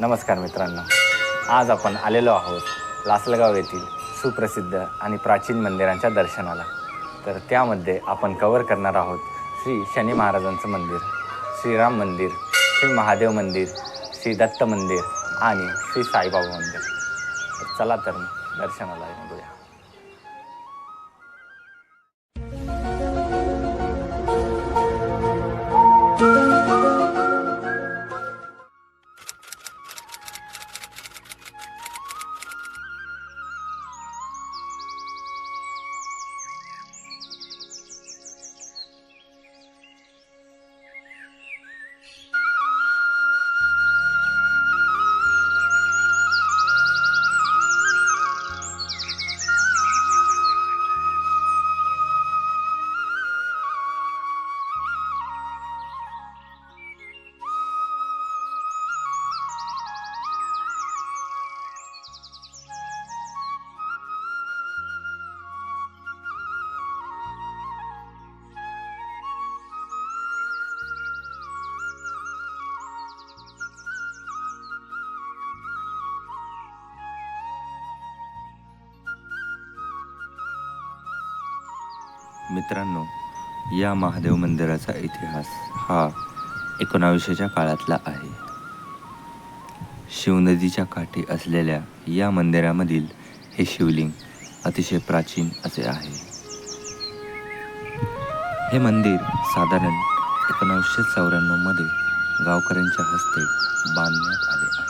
नमस्कार मित्रांनो, आज आपण आलेलो आहोत लासलगाव येथील सुप्रसिद्ध आणि प्राचीन मंदिरांच्या दर्शनाला. तर त्यामध्ये आपण कव्हर करणार आहोत श्री शनी महाराजांचं मंदिर, श्रीराम मंदिर, श्री महादेव मंदिर, श्री दत्त मंदिर आणि श्री साईबाबा मंदिर. तर चला तर दर्शनाला निघूया. मित्रांनो, या महादेव मंदिराचा इतिहास हा 1900च्या काळातला आहे. शिवनदीच्या काठी असलेल्या या मंदिरामधील हे शिवलिंग अतिशय प्राचीन असे आहे. हे मंदिर साधारण 1994 मध्ये गावकऱ्यांच्या हस्ते बांधण्यात आले आहे.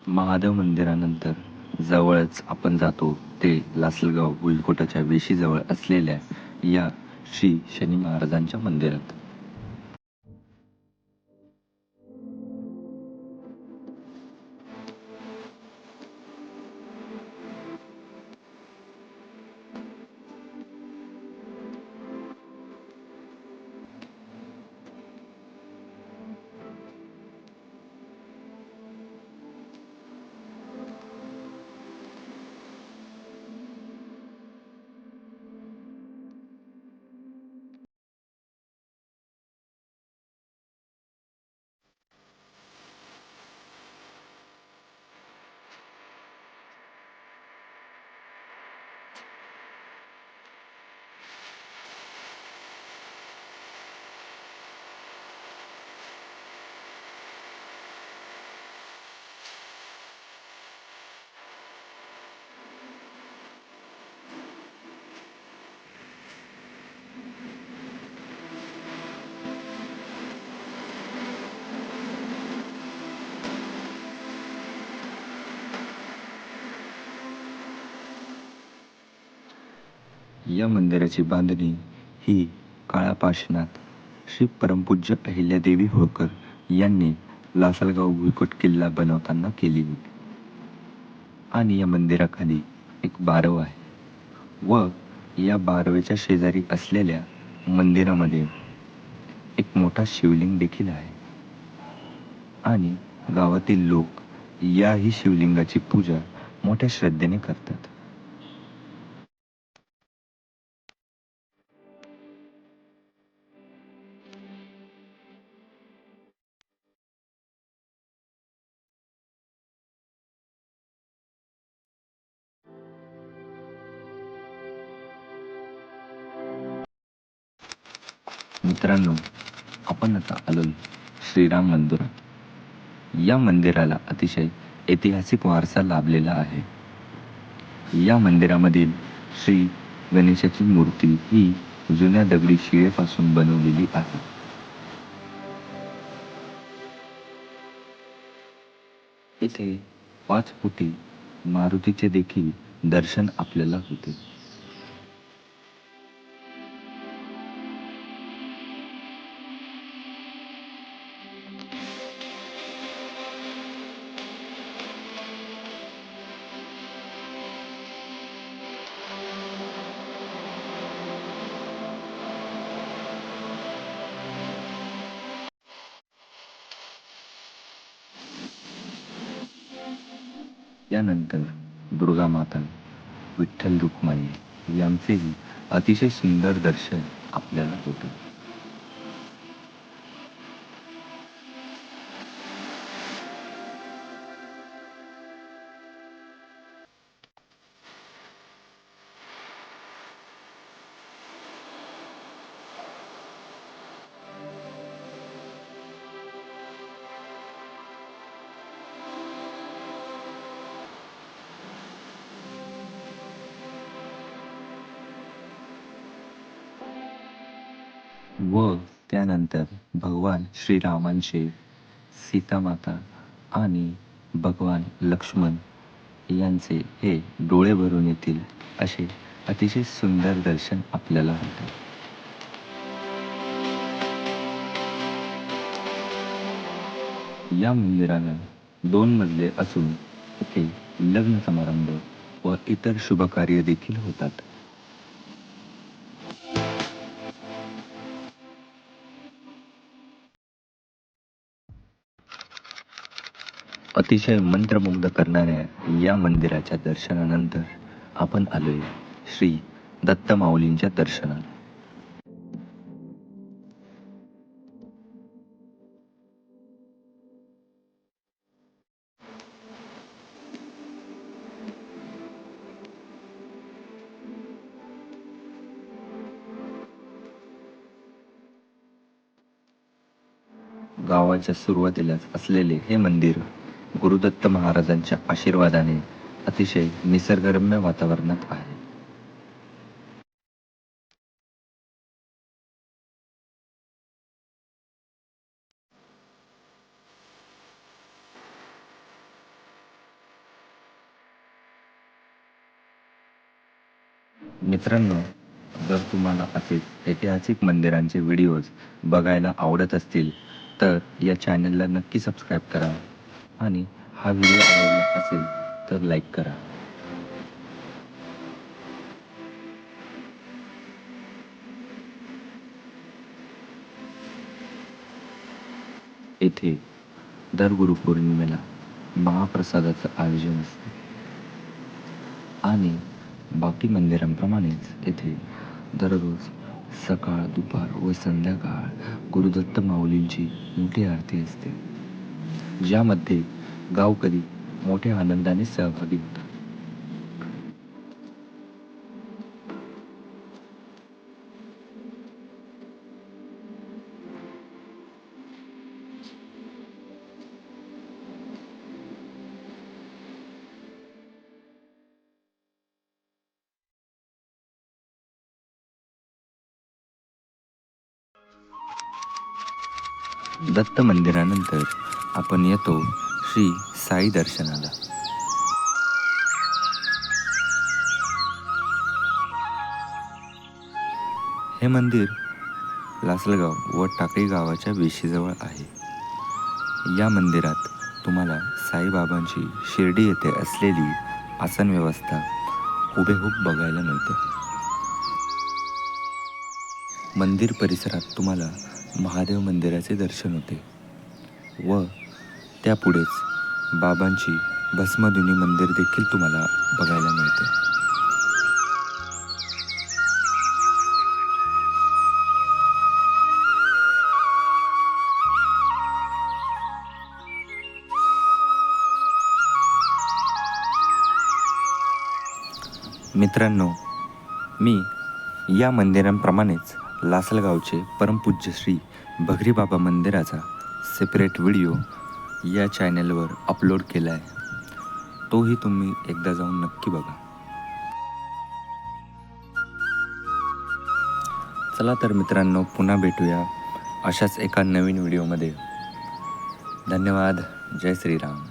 महादेव मंदिरानंतर जवळच आपण जातो ते लासलगाव भुईकोटाच्या वेशीजवळ असलेल्या या श्री शनी महाराजांच्या मंदिरात. या मंदिराची बांधणी ही काळ्या पाषाणात श्री परमपूज्य अहिल्यादेवी होळकर यांनी लासलगाव भुईकोट किल्ला बनवताना केली होती. आणि या मंदिराखाली एक बारव आहे व या बारवेच्या शेजारी असलेल्या मंदिरामध्ये एक मोठा शिवलिंग देखील आहे. आणि गावातील लोक याही शिवलिंगाची पूजा मोठ्या श्रद्धेने करतात. मित्रांनो, आपण आता आलो श्रीराम मंदिरात. या मंदिराला अतिशय ऐतिहासिक वारसा लाभलेला आहे. या मंदिरामधील श्री गणेशाची मूर्ती ही जुन्या दगडी शिळेपासून बनवलेली आहे. इथे 5 फुटी मारुतीचे देखील दर्शन आपल्याला होते. यानंतर दुर्गा माता, विठ्ठल रुक्माई यांचेही अतिशय सुंदर दर्शन आपल्याला होतं. व त्यानंतर भगवान श्रीरामांचे, सीतामाता आणि भगवान लक्ष्मण यांचे हे डोळे भरून येतील असे अतिशय सुंदर दर्शन आपल्याला होते. या मंदिराला 2 मजले असून इथे लग्न समारंभ व इतर शुभकार्य देखील होतात. अतिशय मंत्रमुग्ध करणाऱ्या या मंदिराच्या दर्शनानंतर आपण आलोय श्री दत्त माऊलींच्या दर्शनाला. गावाच्या सुरुवातीलाच असलेले हे मंदिर गुरुदत्त महाराजांच्या आशीर्वादाने अतिशय निसर्गरम्य वातावरणात आहे. मित्रांनो, जर तुम्हाला असेच ऐतिहासिक मंदिरांचे व्हिडिओज बघायला आवडत असतील तर या चॅनलला नक्की सबस्क्राईब करा आणि हा व्हिडिओ आवडला असेल तर लाईक करा. येथे दर गुरुपौर्णिमेला महाप्रसादाचं आयोजन असते आणि बाकी मंदिरांप्रमाणेच येथे दररोज सकाळ, दुपार व संध्याकाळ गुरुदत्त माऊलींची मोठी आरती असते, ज्यामध्ये गावकरी मोठ्या आनंदाने सहभागी होतात. दत्त मंदिरानंतर आपण येतो श्री साई दर्शनाला. हे मंदिर लासलगाव व टाकळी गावाच्या वेशीजवळ आहे. या मंदिरात तुम्हाला साईबाबांची शिर्डी येथे असलेली आसन व्यवस्था हुबेहूब बघायला मिळते. मंदिर परिसरात तुम्हाला महादेव मंदिराचे दर्शन होते व त्यापुढेच बाबांची भस्मधुनी मंदिर देखील तुम्हाला बघायला मिळते. मित्रांनो, मी या मंदिरांप्रमाणेच लासलगावचे परमपूज्य श्री भगरी बाबा मंदिराचा सेपरेट व्हिडिओ या चॅनलवर अपलोड केला आहे. तोही तुम्ही एकदा जाऊन नक्की बघा. चला तर मित्रांनो, पुन्हा भेटूया अशाच एका नवीन व्हिडिओमध्ये. धन्यवाद. जय श्रीराम.